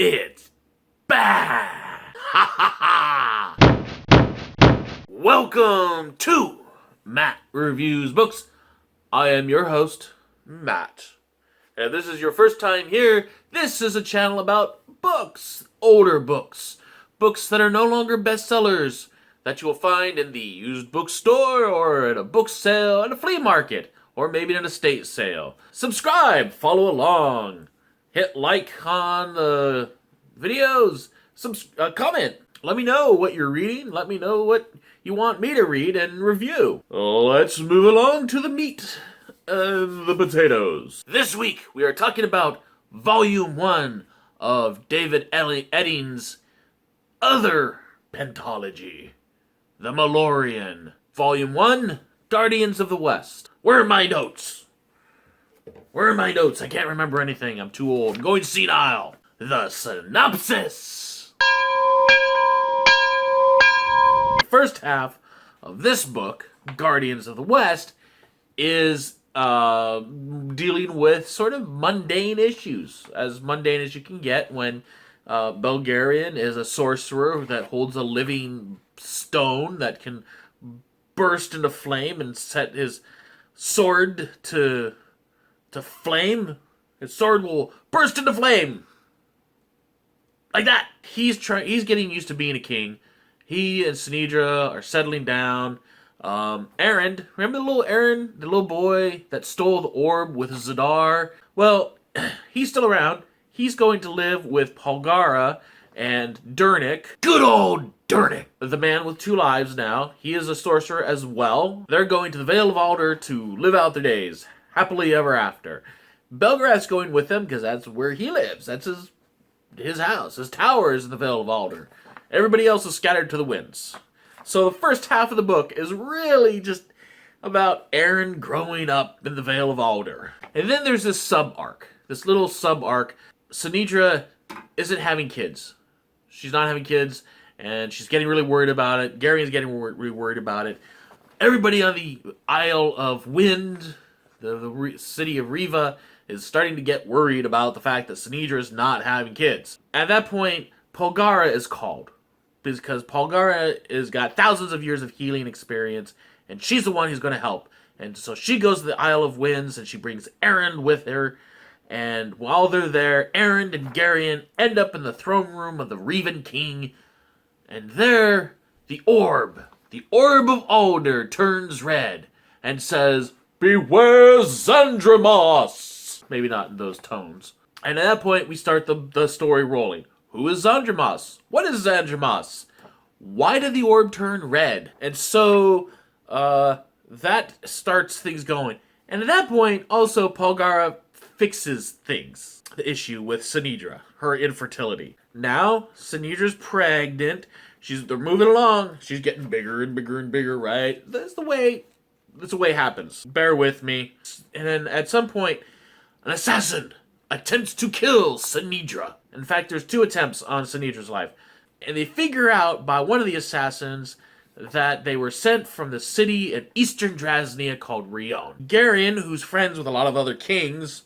It's bad! Ha ha ha! Welcome to Matt Reviews Books. I am your host, Matt. And if this is your first time here, this is a channel about books. Older books. Books that are no longer bestsellers that you will find in the used bookstore or at a book sale, at a flea market, or maybe at an estate sale. Subscribe, follow along, hit like on the videos, comment. Let me know what you're reading. Let me know what you want me to read and review. Let's move along to the meat and the potatoes. This week we are talking about Volume 1 of David Eddings' other pentology, The Malorian. Volume 1, Guardians of the West. Where are my notes? Where are my notes? I can't remember anything. I'm too old. I'm going senile. The synopsis. The first half of this book, Guardians of the West, is dealing with sort of mundane issues. As mundane as you can get when Belgarion is a sorcerer that holds a living stone that can burst into flame and set his sword to flame. His sword will burst into flame. Like that. He's getting used to being a king. He and Synedra are settling down. Errand, remember the little Errand, the little boy that stole the orb with Zadar? Well, he's still around. He's going to live with Polgara and Durnik. Good old Durnik! The man with two lives now. He is a sorcerer as well. They're going to the Vale of Aldur to live out their days. Happily ever after. Belgarath's going with them because that's where he lives. That's his house. His tower is in the Vale of Aldur. Everybody else is scattered to the winds. So the first half of the book is really just about Aaron growing up in the Vale of Aldur. And then there's this sub-arc. This little sub-arc. Synedra isn't having kids. She's not having kids, and she's getting really worried about it. Garion's getting really worried about it. Everybody on the Isle of Wind, the city of Riva, is starting to get worried about the fact that Synedra is not having kids. At that point, Polgara is called. Because Polgara has got thousands of years of healing experience, and she's the one who's going to help. And so she goes to the Isle of Winds, and she brings Errand with her. And while they're there, Errand and Garion end up in the throne room of the Rivan king. And there, the Orb of Aldur turns red and says, "Beware Zandramas!" Maybe not in those tones. And at that point, we start the story rolling. Who is Zandramas? What is Zandramas? Why did the orb turn red? And so, that starts things going. And at that point, also, Polgara fixes things. The issue with Synedra, her infertility. Now, Synedra's pregnant. They're moving along. She's getting bigger and bigger and bigger, right? That's the way it happens. Bear with me. And then at some point, an assassin attempts to kill Synedra. In fact, there's 2 attempts on Synedra's life. And they figure out by one of the assassins that they were sent from the city in eastern Drasnia called Rion. Garion, who's friends with a lot of other kings,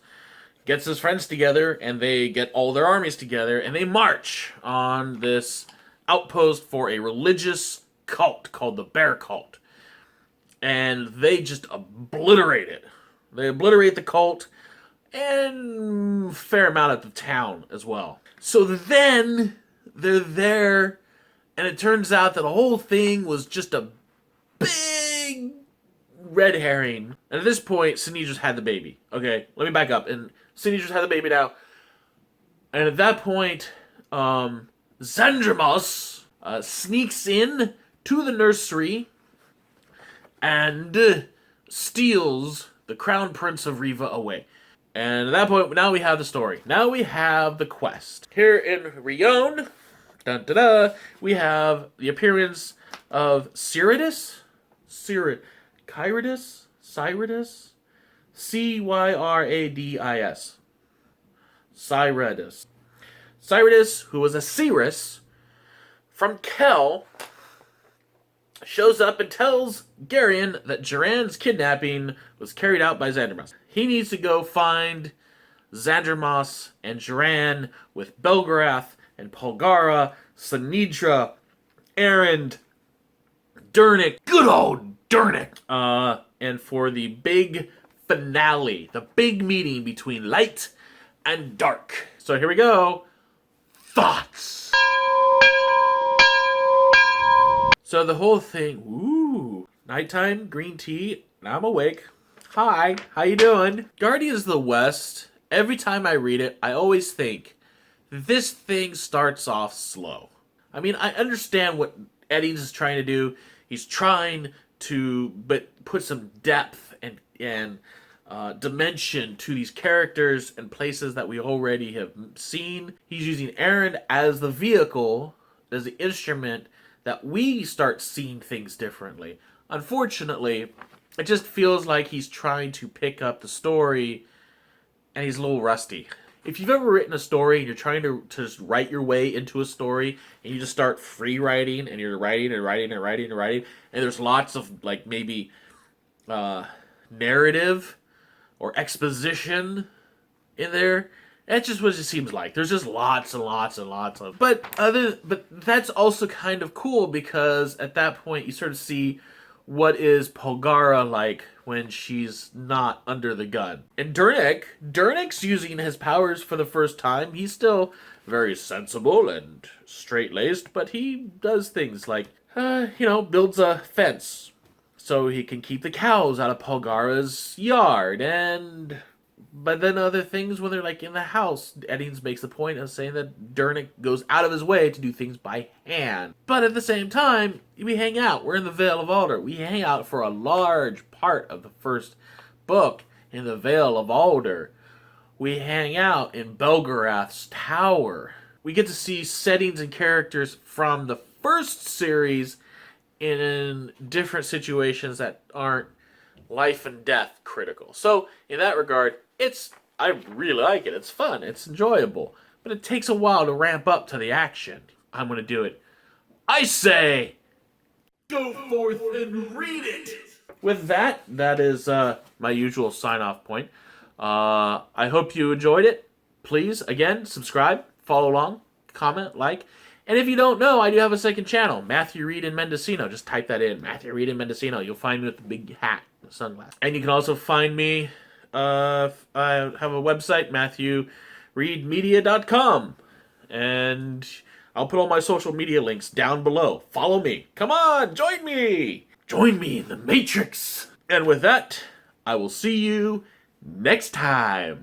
gets his friends together, and they get all their armies together, and they march on this outpost for a religious cult called the Bear Cult. And they just obliterate it. They obliterate the cult, and a fair amount of the town as well. So then, they're there, and it turns out that the whole thing was just a big red herring. And at this point, Synedra's had the baby. Okay, let me back up. And Synedra's had the baby now. And at that point, Zandramas sneaks in to the nursery and steals the Crown Prince of Riva away. And at that point, now we have the story. Now we have the quest. Here in Rion, we have the appearance of Cyridus? Cyridus? Cyradis. Cyridus, who was a Cirrus from Kel, shows up and tells Garion that Duran's kidnapping was carried out by Zandramas. He needs to go find Zandramas and Garion with Belgarath and Polgara, Garion, Errand, Durnik, good old Durnik. And for the big finale, the big meeting between light and dark. So here we go. Thoughts. So the whole thing, ooh, nighttime, green tea, and I'm awake. Hi, how you doing? Guardians of the West, every time I read it, I always think, this thing starts off slow. I mean, I understand what Eddings is trying to do. He's trying to put some depth and dimension to these characters and places that we already have seen. He's using Errand as the vehicle, as the instrument that we start seeing things differently. Unfortunately, it just feels like he's trying to pick up the story and he's a little rusty. If you've ever written a story and you're trying to just write your way into a story and you just start free writing and you're writing and writing and writing and writing and there's lots of like maybe narrative or exposition in there, that's just what it seems like. There's just lots and lots and lots of. But that's also kind of cool because at that point you sort of see what is Polgara like when she's not under the gun. And Durnik's using his powers for the first time. He's still very sensible and straight-laced, but he does things like, builds a fence so he can keep the cows out of Polgara's yard. But then other things when they're like in the house, Eddings makes the point of saying that Durnik goes out of his way to do things by hand. But at the same time, we hang out. We're in the Vale of Aldur. We hang out for a large part of the first book in the Vale of Aldur. We hang out in Belgarath's tower. We get to see settings and characters from the first series in different situations that aren't life and death critical. So in that regard, I really like it. It's fun. It's enjoyable. But it takes a while to ramp up to the action. I'm going to do it. I say, go forth and read it. With that is my usual sign-off point. I hope you enjoyed it. Please, again, subscribe, follow along, comment, like. And if you don't know, I do have a second channel, Matthew Reed and Mendocino. Just type that in, Matthew Reed and Mendocino. You'll find me with the big hat and the sunglasses. And you can also find me, I have a website, MatthewReedMedia.com. And I'll put all my social media links down below. Follow me. Come on, join me. Join me in the Matrix. And with that, I will see you next time.